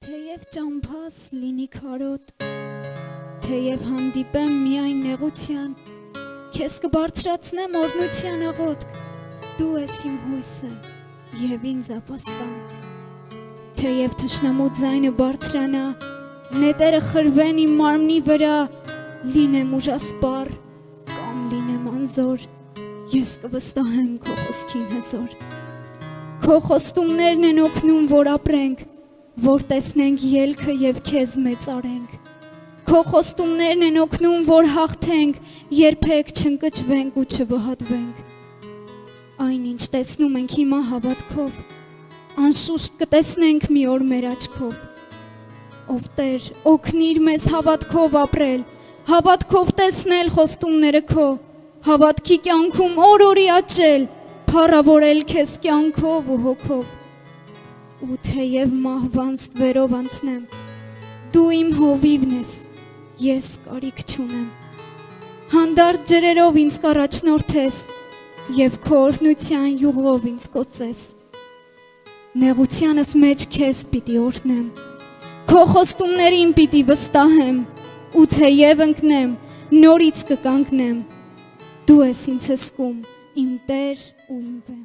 Թեև ճամփաս լինի քարոտ, թեև հանդիպեմ միայն նեղության, քեզ կբարձրացնեմ օրհնության աղոթք, դու ես իմ հույսը և ինձ ապաստան։ Թեև թշնամու ձայնը բարձրանա, նետերը խրվեն իմ մարմնի վրա, լինեմ ուժասպառ կամ լինեմ անզոր, ես կվստահեմ քո խոսքին հզոր։ Քո խոստումներն են օգնում, որ ապրենք, որ տեսնենք ելքը և քեզ մեծարենք։ Քո խոստումներն են օգնում, որ հաղթենք, երբեք չընկճվենք ու չվհատվենք։ Այն ինչ տեսնում ենք հիմա հավատքով, անշուշտ կտեսնենք մի օր մեր աչքով։ Ով Տեր, օգնիր մեզ հավատքով ապրել, հավատքով տեսնել խոստումները քո, հավատքի կյանքում օր-օրի աճել, փառավորել քեզ կյանքով ու հոգով։ Ու թեև մահվան ստվերով անցնեմ, դու իմ հովիվն ես, ես կարիք չունեմ։ Հանդարտ ջրերով ինձ կառաջնորդես և քո օրհնության յուղով ինձ կոծես։ Նեղությանս մեջ քեզ պիտի օրհնեմ, քո խոստումներին պիտի վստահեմ, ու թեև ընկնեմ, նորից կկանգնեմ։ Դու ես ինձ հսկում, իմ Տեր ու իմ Վեմ։